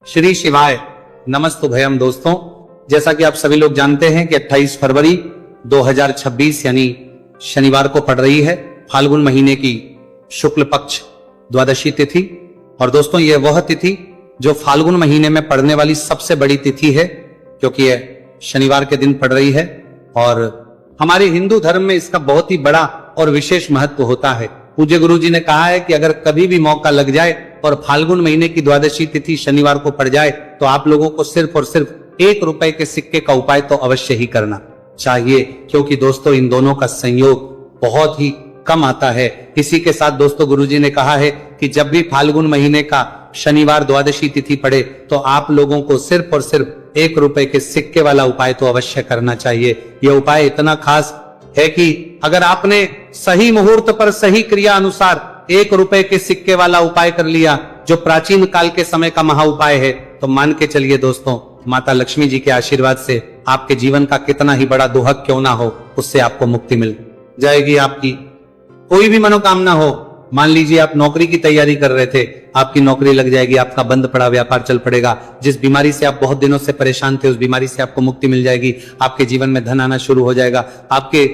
श्री शिवाय नमस्तुभयम। दोस्तों, जैसा कि आप सभी लोग जानते हैं कि 28 फरवरी 2026 यानी शनिवार को पड़ रही है फाल्गुन महीने की शुक्ल पक्ष द्वादशी तिथि। और दोस्तों, यह वह तिथि जो फाल्गुन महीने में पड़ने वाली सबसे बड़ी तिथि है, क्योंकि यह शनिवार के दिन पड़ रही है और हमारे हिंदू धर्म में इसका बहुत ही बड़ा और विशेष महत्व होता है। पूज्य गुरु जी ने कहा है कि अगर कभी भी मौका लग जाए और फाल्गुन महीने की द्वादशी तिथि शनिवार को पड़ जाए तो आप लोगों को सिर्फ और सिर्फ 1 रुपए के सिक्के का उपाय तो अवश्य ही करना चाहिए, क्योंकि दोस्तों इन दोनों का संयोग बहुत ही कम आता है। इसी के साथ दोस्तों गुरुजी ने कहा है कि जब भी फाल्गुन महीने का शनिवार द्वादशी तिथि पड़े तो आप लोगों को सिर्फ और सिर्फ 1 रुपए के सिक्के वाला उपाय तो अवश्य करना चाहिए। यह उपाय इतना खास है कि अगर आपने सही मुहूर्त पर सही क्रिया अनुसार 1 रुपए के सिक्के वाला उपाय कर लिया, जो प्राचीन काल के समय का महा उपाय है, तो मान के चलिए दोस्तों, माता लक्ष्मी जी के आशीर्वाद से आपके जीवन का कितना ही बड़ा दुहक क्यों ना हो, उससे आपको मुक्ति मिल जाएगी। आपकी कोई भी मनोकामना हो, मान लीजिए आप नौकरी की तैयारी कर रहे थे, आपकी नौकरी लग जाएगी, आपका बंद पड़ा व्यापार चल पड़ेगा, जिस बीमारी से आप बहुत दिनों से परेशान थे उस बीमारी से आपको मुक्ति मिल जाएगी, आपके जीवन में धन आना शुरू हो जाएगा, आपके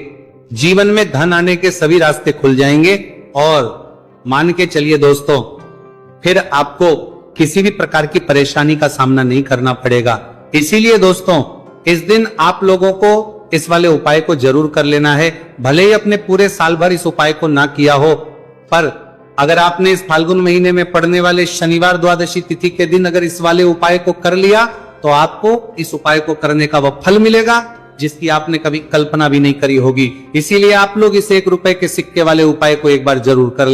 जीवन में धन आने के सभी रास्ते खुल जाएंगे और मान के चलिए दोस्तों, फिर आपको किसी भी प्रकार की परेशानी का सामना नहीं करना पड़ेगा। इसीलिए दोस्तों, इस दिन आप लोगों को इस वाले उपाय को जरूर कर लेना है। भले ही अपने पूरे साल भर इस उपाय को ना किया हो, पर अगर आपने इस फाल्गुन महीने में पड़ने वाले शनिवार द्वादशी तिथि के दिन अगर इस वाले उपाय को कर लिया तो आपको इस उपाय को करने का वह फल मिलेगा जिसकी आपने कभी कल्पना भी नहीं करी होगी। इसीलिए आप लोग इस 1 रुपए के सिक्के वाले उपाय को एक बार जरूर कर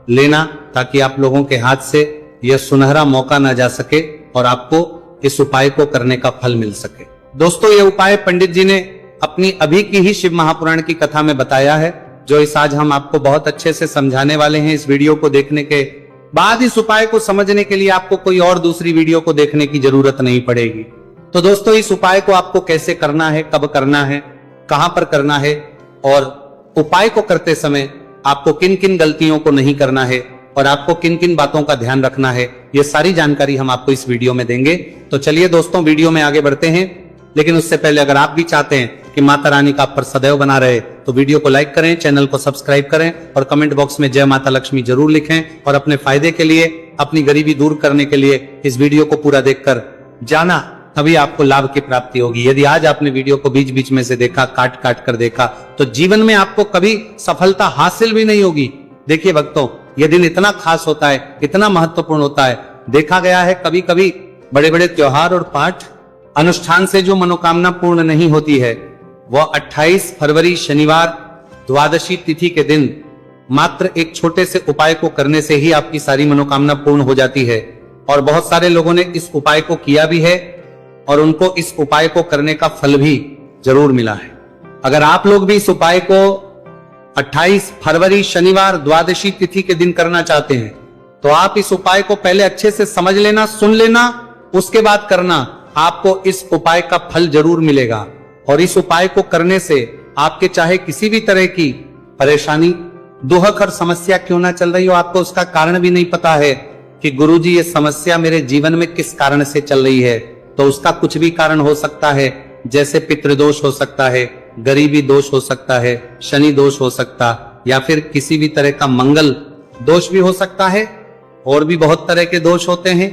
लेना, ताकि आप लोगों के हाथ से यह सुनहरा मौका ना जा सके और आपको इस उपाय को करने का फल मिल सके। दोस्तों, यह उपाय पंडित जी ने अपनी अभी की ही शिव महापुराण की कथा में बताया है, जो इस आज हम आपको बहुत अच्छे से समझाने वाले हैं। इस वीडियो को देखने के बाद इस उपाय को समझने के लिए आपको कोई और दूसरी वीडियो को देखने की जरूरत नहीं पड़ेगी। तो दोस्तों, इस उपाय को आपको कैसे करना है, कब करना है, कहां पर करना है और उपाय को करते समय आपको किन किन गलतियों को नहीं करना है और आपको किन किन बातों का ध्यान रखना है, ये सारी जानकारी हम आपको इस वीडियो में देंगे। तो चलिए दोस्तों, वीडियो में आगे बढ़ते हैं। लेकिन उससे पहले अगर आप भी चाहते हैं कि माता रानी का आप पर सदैव बना रहे तो वीडियो को लाइक करें, चैनल को सब्सक्राइब करें और कमेंट बॉक्स में जय माता लक्ष्मी जरूर लिखें। और अपने फायदे के लिए, अपनी गरीबी दूर करने के लिए इस वीडियो को पूरा देखकर जाना, तभी आपको लाभ की प्राप्ति होगी। यदि आज आपने वीडियो को बीच बीच में से देखा, काट काट कर देखा, तो जीवन में आपको कभी सफलता हासिल भी नहीं होगी। देखिए भक्तों, यह दिन इतना खास होता है, इतना महत्वपूर्ण होता है। देखा गया है कभी कभी बड़े बड़े त्योहार और पाठ अनुष्ठान से जो मनोकामना पूर्ण नहीं होती है, वह 28 फरवरी शनिवार द्वादशी तिथि के दिन मात्र एक छोटे से उपाय को करने से ही आपकी सारी मनोकामना पूर्ण हो जाती है। और बहुत सारे लोगों ने इस उपाय को किया भी है और उनको इस उपाय को करने का फल भी जरूर मिला है। अगर आप लोग भी इस उपाय को 28 फरवरी शनिवार द्वादशी तिथि के दिन करना चाहते हैं तो आप इस उपाय को पहले अच्छे से समझ लेना, सुन लेना, उसके बाद करना। आपको इस उपाय का फल जरूर मिलेगा और इस उपाय को करने से आपके चाहे किसी भी तरह की परेशानी, दुहक और समस्या क्यों ना चल रही हो, आपको उसका कारण भी नहीं पता है कि गुरुजी ये समस्या मेरे जीवन में किस कारण से चल रही है, तो उसका कुछ भी कारण हो सकता है। जैसे पितृदोष हो सकता है, गरीबी दोष हो सकता है, शनि दोष हो सकता, या फिर किसी भी तरह का मंगल दोष भी हो सकता है, और भी बहुत तरह के दोष होते हैं,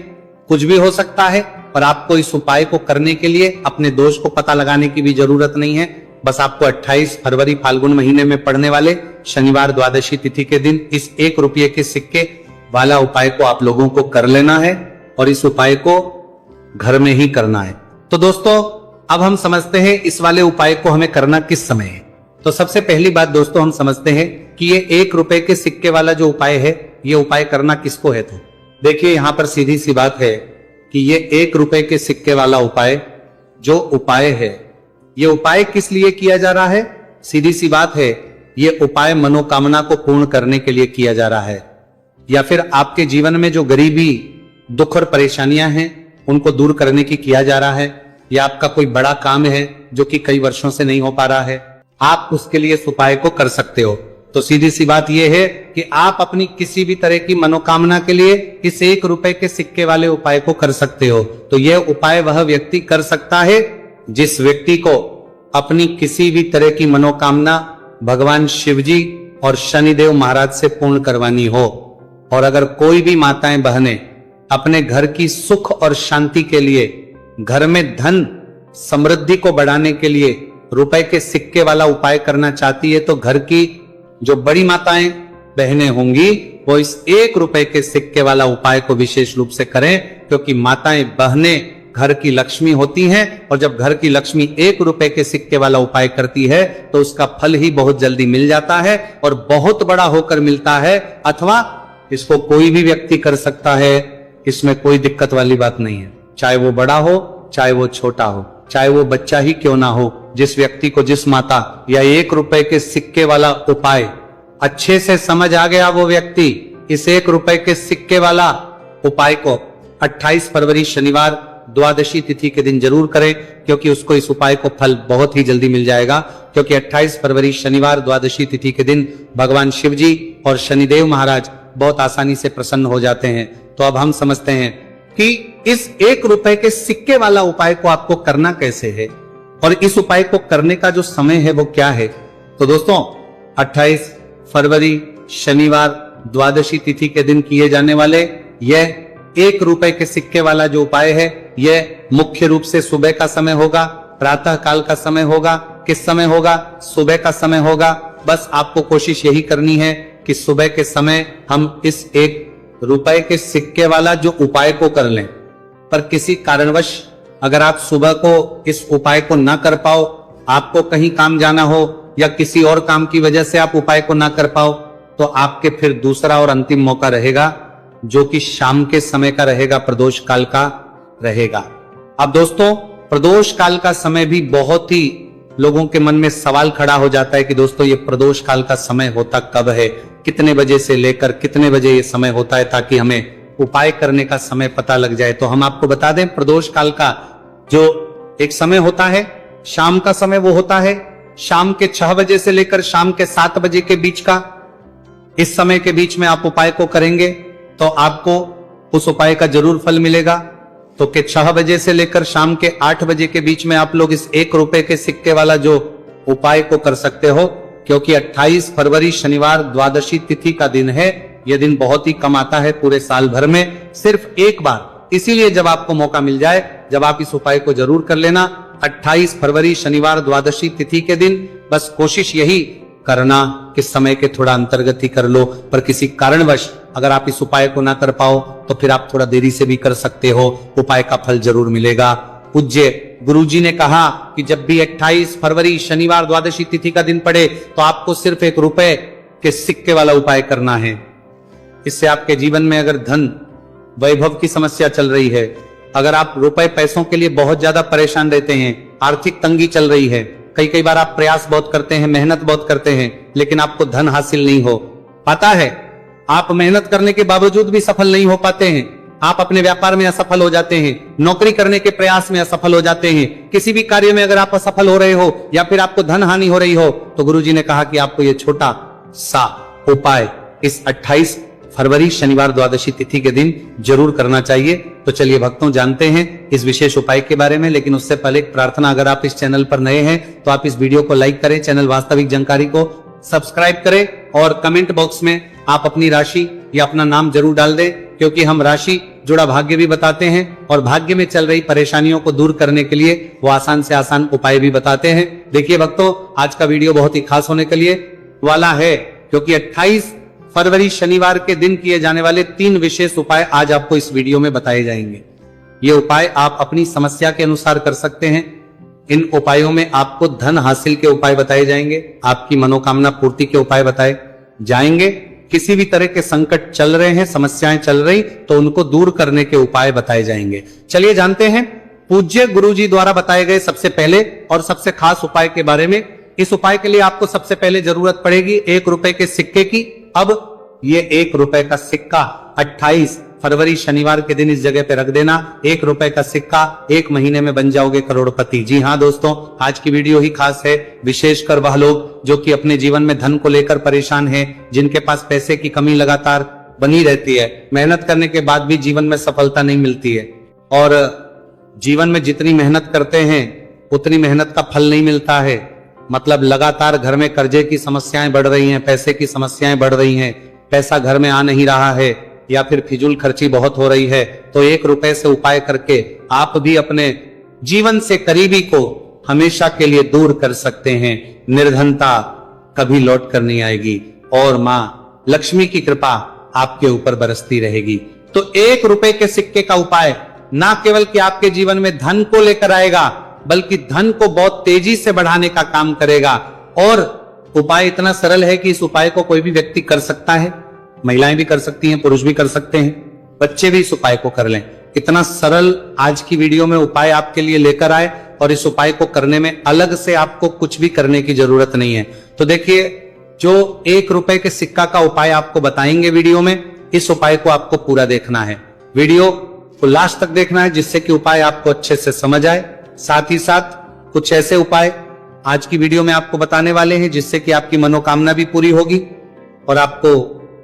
कुछ भी हो सकता है। पर आपको इस उपाय को करने के लिए अपने दोष को पता लगाने की भी जरूरत नहीं है। बस आपको 28 फरवरी फाल्गुन महीने में पड़ने वाले शनिवार द्वादशी तिथि के दिन इस 1 रुपये के सिक्के वाला उपाय को आप लोगों को कर लेना है और इस उपाय को घर में ही करना है। तो दोस्तों, अब हम समझते हैं इस वाले उपाय को हमें करना किस समय है। तो सबसे पहली बात दोस्तों, हम समझते हैं कि ये 1 रुपए के सिक्के वाला जो उपाय है, ये उपाय करना किसको है। तो देखिए, यहां पर सीधी सी बात है कि ये 1 रुपए के सिक्के वाला उपाय जो उपाय है, ये उपाय किस लिए किया जा रहा है। सीधी सी बात है, ये उपाय मनोकामना को पूर्ण करने के लिए किया जा रहा है, या फिर आपके जीवन में जो गरीबी, दुख और परेशानियां हैं उनको दूर करने की किया जा रहा है, या आपका कोई बड़ा काम है जो कि कई वर्षों से नहीं हो पा रहा है, आप उसके लिए इस उपाय को कर सकते हो। तो सीधी सी बात यह है कि आप अपनी किसी भी तरह की मनोकामना के लिए इस 1 रुपए के सिक्के वाले उपाय को कर सकते हो। तो यह उपाय वह व्यक्ति कर सकता है जिस व्यक्ति को अपनी किसी भी तरह की मनोकामना भगवान शिवजी और शनिदेव महाराज से पूर्ण करवानी हो। और अगर कोई भी माताएं बहनें अपने घर की सुख और शांति के लिए, घर में धन समृद्धि को बढ़ाने के लिए रुपए के सिक्के वाला उपाय करना चाहती है, तो घर की जो बड़ी माताएं बहनें होंगी वो इस 1 रुपए के सिक्के वाला उपाय को विशेष रूप से करें, क्योंकि माताएं बहनें घर की लक्ष्मी होती हैं और जब घर की लक्ष्मी 1 रुपए के सिक्के वाला उपाय करती है तो उसका फल ही बहुत जल्दी मिल जाता है और बहुत बड़ा होकर मिलता है। अथवा इसको कोई भी व्यक्ति कर सकता है, इसमें कोई दिक्कत वाली बात नहीं है। चाहे वो बड़ा हो, चाहे वो छोटा हो, चाहे वो बच्चा ही क्यों ना हो, जिस व्यक्ति को, जिस माता या 1 रुपए के सिक्के वाला उपाय अच्छे से समझ आ गया, वो व्यक्ति इस 1 रुपए के सिक्के वाला उपाय को 28 फरवरी शनिवार द्वादशी तिथि के दिन जरूर करें, क्योंकि उसको इस उपाय को फल बहुत ही जल्दी मिल जाएगा। क्योंकि 28 फरवरी शनिवार द्वादशी तिथि के दिन भगवान शिव जी और शनिदेव महाराज बहुत आसानी से प्रसन्न हो जाते हैं। तो अब हम समझते हैं कि इस 1 रुपए के सिक्के वाला उपाय को आपको करना कैसे है और इस उपाय को करने का जो समय है वो क्या है। तो दोस्तों 28 फरवरी शनिवार द्वादशी तिथि के दिन किए जाने वाले यह 1 रुपए के सिक्के वाला जो उपाय है, यह मुख्य रूप से सुबह का समय होगा, प्रातः काल का समय होगा। किस समय होगा? सुबह का समय होगा। बस आपको कोशिश यही करनी है कि सुबह के समय हम इस 1 रुपए के सिक्के वाला जो उपाय को कर लें। पर किसी कारणवश अगर आप सुबह को इस उपाय को ना कर पाओ, आपको कहीं काम जाना हो या किसी और काम की वजह से आप उपाय को ना कर पाओ, तो आपके फिर दूसरा और अंतिम मौका रहेगा, जो कि शाम के समय का रहेगा, प्रदोष काल का रहेगा। अब दोस्तों प्रदोष काल का समय भी बहुत ही लोगों के मन में सवाल खड़ा हो जाता है कि दोस्तों ये प्रदोष काल का समय होता कब है, कितने बजे से लेकर कितने बजे ये समय होता है, ताकि हमें उपाय करने का समय पता लग जाए। तो हम आपको बता दें, प्रदोष काल का जो एक समय होता है, शाम का समय, वो होता है शाम के 6 बजे से लेकर शाम के 7 बजे के बीच का। इस समय के बीच में आप उपाय को करेंगे तो आपको उस उपाय का जरूर फल मिलेगा। तो के 6 बजे से लेकर शाम के 8 बजे के बीच में आप लोग इस 1 रुपए के सिक्के वाला जो उपाय को कर सकते हो, क्योंकि 28 फरवरी शनिवार द्वादशी तिथि का दिन है। यह दिन बहुत ही कम आता है पूरे साल भर में, सिर्फ एक बार। इसीलिए जब आपको मौका मिल जाए, जब आप इस उपाय को जरूर कर लेना। 28 फरवरी शनिवार द्वादशी तिथि के दिन बस कोशिश यही करना कि समय के थोड़ा अंतर्गत ही कर लो। पर किसी कारणवश अगर आप इस उपाय को ना कर पाओ तो फिर आप थोड़ा देरी से भी कर सकते हो, उपाय का फल जरूर मिलेगा। पूज्य गुरुजी ने कहा कि जब भी 28 फरवरी शनिवार द्वादशी तिथि का दिन पड़े तो आपको सिर्फ 1 रुपए के सिक्के वाला उपाय करना है। इससे आपके जीवन में अगर धन वैभव की समस्या चल रही है, अगर आप रुपए पैसों के लिए बहुत ज्यादा परेशान रहते हैं, आर्थिक तंगी चल रही है, कई बार आप प्रयास बहुत करते हैं, मेहनत बहुत करते हैं, लेकिन आपको धन हासिल नहीं हो पाता है, आप मेहनत करने के बावजूद भी सफल नहीं हो पाते हैं, आप अपने व्यापार में असफल हो जाते हैं, नौकरी करने के प्रयास में असफल हो जाते हैं, किसी भी कार्य में अगर आप असफल हो रहे हो या फिर आपको धन हानि हो रही हो, तो गुरुजी ने कहा कि आपको यह छोटा सा उपाय इस 28 फरवरी शनिवार द्वादशी तिथि के दिन जरूर करना चाहिए। तो चलिए भक्तों, जानते हैं इस विशेष उपाय के बारे में। लेकिन उससे पहले एक प्रार्थना, अगर आप इस चैनल पर नए हैं तो आप इस वीडियो को लाइक करें, चैनल वास्तविक जानकारी को सब्सक्राइब करें और कमेंट बॉक्स में आप अपनी राशि या अपना नाम जरूर डाल दें, क्योंकि हम राशि जुड़ा भाग्य भी बताते हैं और भाग्य में चल रही परेशानियों को दूर करने के लिए वो आसान से आसान उपाय भी बताते हैं। देखिए भक्तों, आज का वीडियो बहुत ही खास होने के लिए वाला है, क्योंकि 28 फरवरी शनिवार के दिन किए जाने वाले 3 विशेष उपाय आज आपको इस वीडियो में बताए जाएंगे। ये उपाय आप अपनी समस्या के अनुसार कर सकते हैं। इन उपायों में आपको धन हासिल के उपाय बताए जाएंगे, आपकी मनोकामना पूर्ति के उपाय बताए जाएंगे, किसी भी तरह के संकट चल रहे हैं, समस्याएं चल रही, तो उनको दूर करने के उपाय बताए जाएंगे। चलिए जानते हैं पूज्य गुरुजी द्वारा बताए गए सबसे पहले और सबसे खास उपाय के बारे में। इस उपाय के लिए आपको सबसे पहले जरूरत पड़ेगी 1 रुपए के सिक्के की। अब ये 1 रुपए का सिक्का 28 फरवरी शनिवार के दिन इस जगह पे रख देना। 1 रुपए का सिक्का, 1 महीने में बन जाओगे करोड़पति। जी हाँ दोस्तों, आज की वीडियो ही खास है, विशेषकर वह लोग जो कि अपने जीवन में धन को लेकर परेशान हैं, जिनके पास पैसे की कमी लगातार बनी रहती है, मेहनत करने के बाद भी जीवन में सफलता नहीं मिलती है, और जीवन में जितनी मेहनत करते हैं उतनी मेहनत का फल नहीं मिलता है। मतलब लगातार घर में कर्जे की समस्याएं बढ़ रही हैं, पैसे की समस्याएं बढ़ रही हैं, पैसा घर में आ नहीं रहा है, या फिर फिजूल खर्ची बहुत हो रही है, तो 1 रुपए से उपाय करके आप भी अपने जीवन से करीबी को हमेशा के लिए दूर कर सकते हैं। निर्धनता कभी लौट कर नहीं आएगी और मां लक्ष्मी की कृपा आपके ऊपर बरसती रहेगी। तो 1 रुपए के सिक्के का उपाय ना केवल कि आपके जीवन में धन को लेकर आएगा, बल्कि धन को बहुत तेजी से बढ़ाने का काम करेगा। और उपाय इतना सरल है कि इस उपाय को कोई भी व्यक्ति कर सकता है, महिलाएं भी कर सकती हैं, पुरुष भी कर सकते हैं, बच्चे भी इस उपाय को कर लें। इतना सरल आज की वीडियो में उपाय आपके लिए लेकर आए, और इस उपाय को करने में अलग से आपको कुछ भी करने की जरूरत नहीं है। तो देखिए, जो 1 रुपए के सिक्का का उपाय आपको बताएंगे वीडियो में, इस उपाय को आपको पूरा देखना है, वीडियो को लास्ट तक देखना है, जिससे कि उपाय आपको अच्छे से समझ आए। साथ ही साथ कुछ ऐसे उपाय आज की वीडियो में आपको बताने वाले हैं जिससे कि आपकी मनोकामना भी पूरी होगी और आपको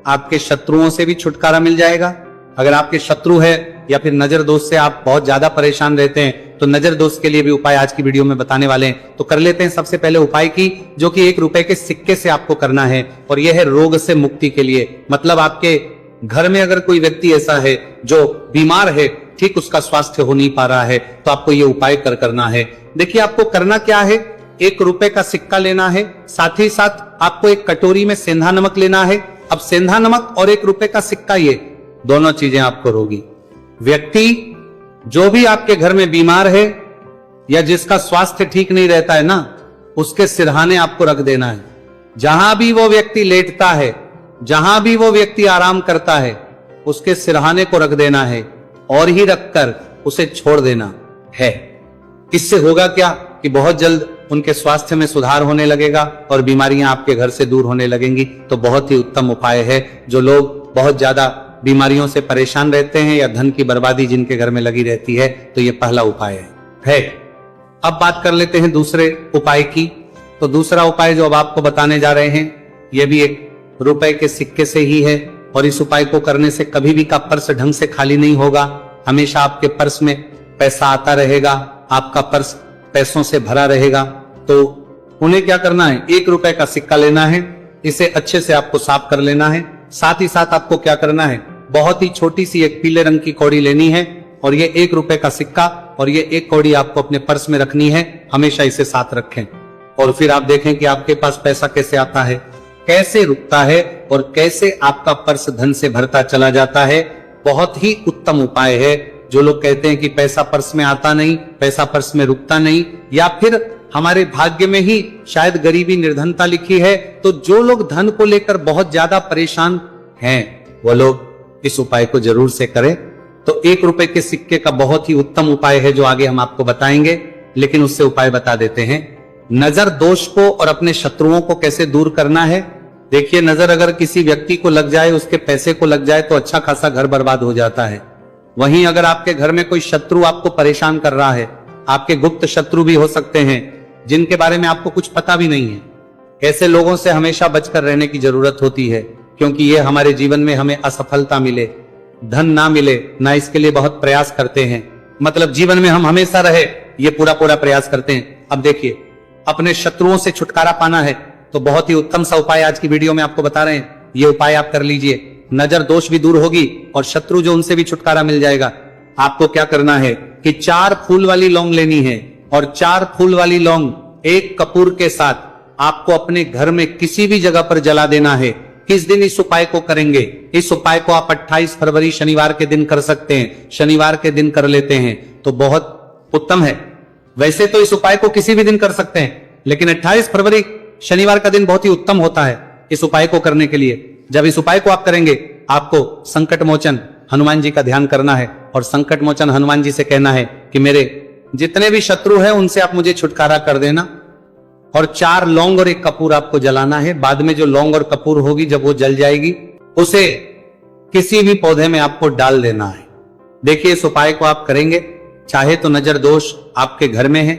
आपके शत्रुओं से भी छुटकारा मिल जाएगा। अगर आपके शत्रु है या फिर नजर दोष से आप बहुत ज्यादा परेशान रहते हैं, तो नजर दोष के लिए भी उपाय आज की वीडियो में बताने वाले हैं। तो कर लेते हैं सबसे पहले उपाय की, जो कि 1 रुपए के सिक्के से आपको करना है, और यह है रोग से मुक्ति के लिए। मतलब आपके घर में अगर कोई व्यक्ति ऐसा है जो बीमार है, ठीक उसका स्वास्थ्य हो नहीं पा रहा है, तो आपको ये उपाय करना है। देखिए, आपको करना क्या है, 1 रुपए का सिक्का लेना है, साथ ही साथ आपको एक कटोरी में सेंधा नमक लेना है। अब सेंधा नमक और 1 रुपए का सिक्का, ये दोनों चीजें आपको रोगी व्यक्ति जो भी आपके घर में बीमार है या जिसका स्वास्थ्य ठीक नहीं रहता है ना, उसके सिरहाने आपको रख देना है। जहां भी वो व्यक्ति लेटता है, जहां भी वो व्यक्ति आराम करता है, उसके सिरहाने को रख देना है और ही रखकर उसे छोड़ देना है। इससे होगा क्या कि बहुत जल्द उनके स्वास्थ्य में सुधार होने लगेगा और बीमारियां आपके घर से दूर होने लगेंगी। तो बहुत ही उत्तम उपाय है। जो लोग बहुत ज्यादा बीमारियों से परेशान रहते हैं या धन की बर्बादी जिनके घर में लगी रहती है, तो ये पहला उपाय है। अब बात कर लेते हैं दूसरे उपाय की। तो दूसरा उपाय जो अब आपको बताने जा रहे हैं, यह भी 1 रुपए के सिक्के से ही है, और इस उपाय को करने से कभी भी का पर्स ढंग से खाली नहीं होगा। हमेशा आपके पर्स में पैसा आता रहेगा, आपका पर्स पैसों से भरा रहेगा। तो उन्हें क्या करना है, 1 रुपए का सिक्का लेना है, इसे अच्छे से आपको साफ कर लेना है। साथ ही साथ आपको क्या करना है, बहुत ही छोटी सी एक पीले रंग की कौड़ी लेनी है, और ये 1 रुपए का सिक्का और ये 1 कौड़ी आपको अपने पर्स में रखनी है। हमेशा इसे साथ रखें, और फिर आप देखें कि आपके पास पैसा कैसे आता है, कैसे रुकता है, और कैसे आपका पर्स धन से भरता चला जाता है। बहुत ही उत्तम उपाय है। जो लोग कहते हैं कि पैसा पर्स में आता नहीं, पैसा पर्स में रुकता नहीं, या फिर हमारे भाग्य में ही शायद गरीबी निर्धनता लिखी है, तो जो लोग धन को लेकर बहुत ज्यादा परेशान हैं, वो लोग इस उपाय को जरूर से करें। तो 1 रुपए के सिक्के का बहुत ही उत्तम उपाय है जो आगे हम आपको बताएंगे, लेकिन उससे उपाय बता देते हैं। नजर दोष को और अपने शत्रुओं को कैसे दूर करना है। देखिए, नजर अगर किसी व्यक्ति को लग जाए, उसके पैसे को लग जाए, तो अच्छा खासा घर बर्बाद हो जाता है। वहीं अगर आपके घर में कोई शत्रु आपको परेशान कर रहा है, आपके गुप्त शत्रु भी हो सकते हैं जिनके बारे में आपको कुछ पता भी नहीं है, ऐसे लोगों से हमेशा बचकर रहने की जरूरत होती है, क्योंकि ये हमारे जीवन में हमें असफलता मिले, धन ना मिले ना, इसके लिए बहुत प्रयास करते हैं। मतलब जीवन में हम हमेशा रहे, ये पूरा प्रयास करते हैं। अब देखिए, अपने शत्रुओं से छुटकारा पाना है, तो बहुत ही उत्तम सा उपाय आज की वीडियो में आपको बता रहे हैं। ये उपाय आप कर लीजिए, नजर दोष भी दूर होगी और शत्रु जो उनसे भी छुटकारा मिल जाएगा। आपको क्या करना है कि 4 फूल वाली लौंग लेनी है, और 4 फूल वाली लौंग 1 कपूर के साथ आपको अपने घर में किसी भी जगह पर जला देना है। किस दिन इस उपाय को करेंगे? इस उपाय को आप 28 फरवरी शनिवार के दिन कर सकते हैं। शनिवार के दिन कर लेते हैं तो बहुत उत्तम है। वैसे तो इस उपाय को किसी भी दिन कर सकते हैं, लेकिन 28 फरवरी शनिवार का दिन बहुत ही उत्तम होता है इस उपाय को करने के लिए। जब इस उपाय को आप करेंगे, आपको संकट मोचन हनुमान जी का ध्यान करना है, और संकट मोचन हनुमान जी से कहना है कि मेरे जितने भी शत्रु हैं उनसे आप मुझे छुटकारा कर देना। और 4 लौंग और 1 कपूर आपको जलाना है। बाद में जो लौंग और कपूर होगी, जब वो जल जाएगी, उसे किसी भी पौधे में आपको डाल देना है। देखिए इस उपाय को आप करेंगे, चाहे तो नजर दोष आपके घर में है,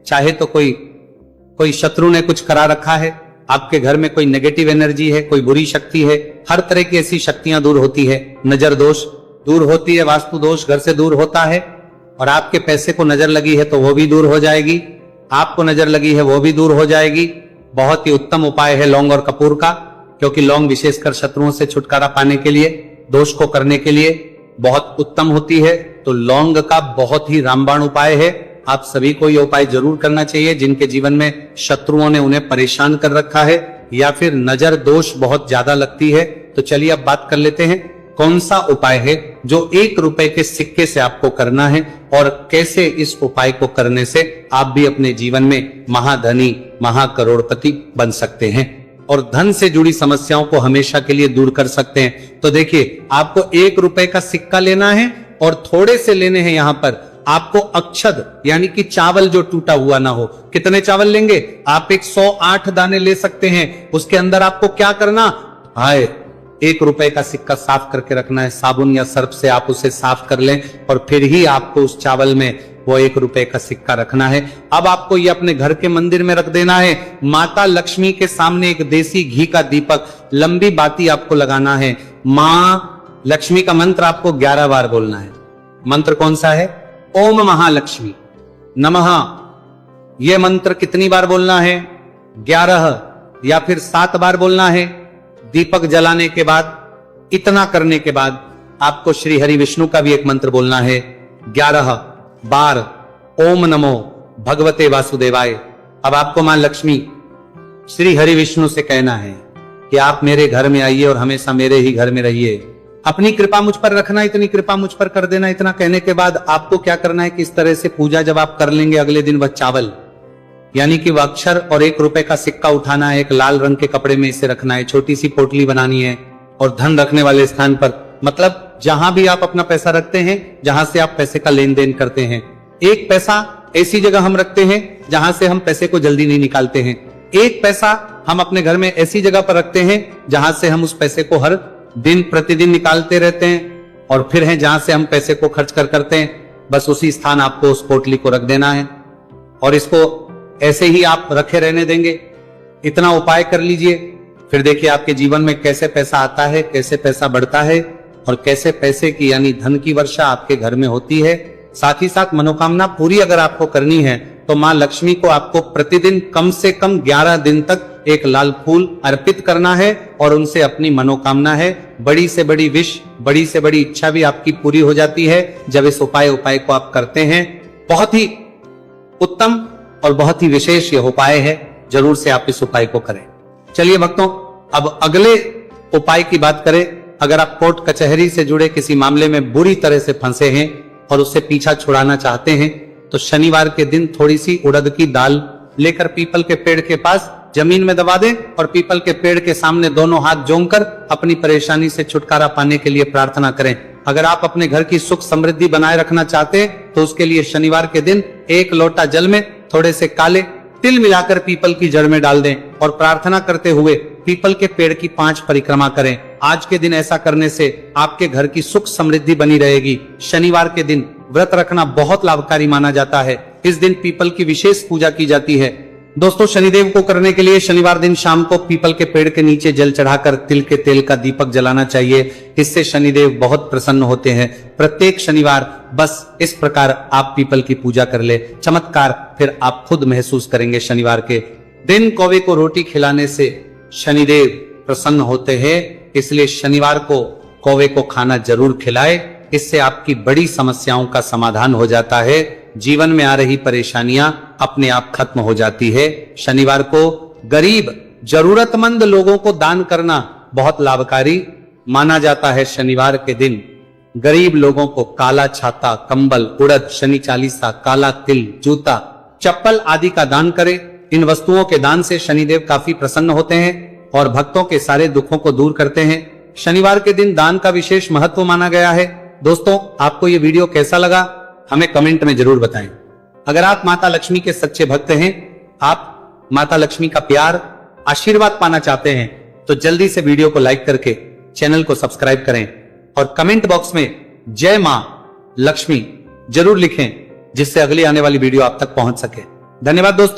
चाहे तो कोई शत्रु ने कुछ करा रखा है, आपके घर में कोई नेगेटिव एनर्जी है, कोई बुरी शक्ति है, हर तरह की ऐसी शक्तियां दूर होती है। नजर दोष दूर होती है, वास्तु दोष घर से दूर होता है, और आपके पैसे को नजर लगी है तो वो भी दूर हो जाएगी, आपको नजर लगी है वो भी दूर हो जाएगी। बहुत ही उत्तम उपाय है लौंग और कपूर का, क्योंकि लौंग विशेषकर शत्रुओं से छुटकारा पाने के लिए, दोष को करने के लिए बहुत उत्तम होती है। तो लौंग का बहुत ही रामबाण उपाय है, आप सभी को यह उपाय जरूर करना चाहिए जिनके जीवन में शत्रुओं ने उन्हें परेशान कर रखा है या फिर नजर दोष बहुत ज्यादा लगती है। तो चलिए अब बात कर लेते हैं कौन सा उपाय है जो 1 रुपए के सिक्के से आपको करना है और कैसे इस उपाय को करने से आप भी अपने जीवन में महाधनी महाकरोड़पति बन सकते हैं और धन से जुड़ी समस्याओं को हमेशा के लिए दूर कर सकते हैं। तो देखिए आपको 1 रुपए का सिक्का लेना है और थोड़े से लेने हैं। यहां पर आपको अक्षद यानी कि चावल जो टूटा हुआ ना हो। कितने चावल लेंगे आप? 108 दाने ले सकते हैं। उसके अंदर आपको क्या करना है? 1 रुपए का सिक्का साफ करके रखना है। साबुन या सर्फ से आप उसे साफ कर लें और फिर ही आपको उस चावल में वो 1 रुपए का सिक्का रखना है। अब आपको ये अपने घर के मंदिर में रख देना है। माता लक्ष्मी के सामने एक देसी घी का दीपक, लंबी बाती आपको लगाना है। मां लक्ष्मी का मंत्र आपको 11 बार बोलना है। मंत्र कौन सा है? ओम महालक्ष्मी नमः। यह मंत्र कितनी बार बोलना है? 11 या फिर 7 बार बोलना है। दीपक जलाने के बाद, इतना करने के बाद आपको श्री हरि विष्णु का भी एक मंत्र बोलना है 11 बार। ओम नमो भगवते वासुदेवाय। अब आपको मां लक्ष्मी श्री हरि विष्णु से कहना है कि आप मेरे घर में आइए और हमेशा मेरे ही घर में रहिए। अपनी कृपा मुझ पर रखना, इतनी कृपा मुझ पर कर देना। इतना कहने के बाद आपको क्या करना है कि इस तरह से पूजा जब आप कर लेंगे, अगले दिन वह चावल यानी कि वह अक्षर और 1 रुपए का सिक्का उठाना है। एक लाल रंग के कपड़े में इसे रखना है। छोटी सी पोटली बनानी है और धन रखने वाले स्थान पर, मतलब जहां भी आप अपना पैसा रखते हैं, जहां से आप पैसे का लेन देन करते हैं, 1 पैसा ऐसी जगह हम रखते हैं जहां से हम पैसे को जल्दी नहीं निकालते हैं। 1 पैसा हम अपने घर में ऐसी जगह पर रखते हैं जहां से हम उस पैसे को हर दिन प्रतिदिन निकालते रहते हैं, और फिर है जहां से हम पैसे को खर्च करते हैं। बस उसी स्थान आपको उस पोटली को रख देना है और इसको ऐसे ही आप रखे रहने देंगे। इतना उपाय कर लीजिए, फिर देखिए आपके जीवन में कैसे पैसा आता है, कैसे पैसा बढ़ता है और कैसे पैसे की यानी धन की वर्षा आपके घर में होती है। साथ ही साथ मनोकामना पूरी अगर आपको करनी है तो मां लक्ष्मी को आपको प्रतिदिन कम से कम 11 दिन तक एक लाल फूल अर्पित करना है और उनसे अपनी मनोकामना है, बड़ी से बड़ी विश, बड़ी से बड़ी इच्छा भी आपकी पूरी हो जाती है जब इस उपाय को आप करते हैं। बहुत ही उत्तम और बहुत ही विशेष यह उपाय है, जरूर से आप इस उपाय को करें। चलिए भक्तों, अब अगले उपाय की बात करें। अगर आप कोर्ट कचहरी से जुड़े किसी मामले में बुरी तरह से फंसे हैं और उससे पीछा छुड़ाना चाहते हैं तो शनिवार के दिन थोड़ी सी उड़द की दाल लेकर पीपल के पेड़ के पास जमीन में दबा दें और पीपल के पेड़ के सामने दोनों हाथ जोड़कर अपनी परेशानी से छुटकारा पाने के लिए प्रार्थना करें। अगर आप अपने घर की सुख समृद्धि बनाए रखना चाहते हैं तो उसके लिए शनिवार के दिन 1 लोटा जल में थोड़े से काले तिल मिलाकर पीपल की जड़ में डाल दें और प्रार्थना करते हुए पीपल के पेड़ की 5 परिक्रमा करें। आज के दिन ऐसा करने से आपके घर की सुख समृद्धि बनी रहेगी। शनिवार के दिन व्रत रखना बहुत लाभकारी माना जाता है। इस दिन पीपल की विशेष पूजा की जाती है। दोस्तों, शनिदेव को करने के लिए शनिवार दिन शाम को पीपल के पेड़ के नीचे जल चढ़ाकर तिल के तेल का दीपक जलाना चाहिए। इससे शनिदेव बहुत प्रसन्न होते हैं। प्रत्येक शनिवार बस इस प्रकार आप पीपल की पूजा कर ले, चमत्कार फिर आप खुद महसूस करेंगे। शनिवार के दिन कौवे को रोटी खिलाने से शनिदेव प्रसन्न होते हैं, इसलिए शनिवार को कौवे को खाना जरूर खिलाए। इससे आपकी बड़ी समस्याओं का समाधान हो जाता है। जीवन में आ रही परेशानियां अपने आप खत्म हो जाती है। शनिवार को गरीब जरूरतमंद लोगों को दान करना बहुत लाभकारी माना जाता है। शनिवार के दिन गरीब लोगों को काला छाता, कंबल, उड़द, शनि चालीसा, काला तिल, जूता, चप्पल आदि का दान करें। इन वस्तुओं के दान से शनिदेव काफी प्रसन्न होते हैं और भक्तों के सारे दुखों को दूर करते हैं। शनिवार के दिन दान का विशेष महत्व माना गया है। दोस्तों, आपको ये वीडियो कैसा लगा हमें कमेंट में जरूर बताएं। अगर आप माता लक्ष्मी के सच्चे भक्त हैं, आप माता लक्ष्मी का प्यार, आशीर्वाद पाना चाहते हैं तो जल्दी से वीडियो को लाइक करके चैनल को सब्सक्राइब करें और कमेंट बॉक्स में जय मां लक्ष्मी जरूर लिखें, जिससे अगली आने वाली वीडियो आप तक पहुंच सके। धन्यवाद दोस्तों।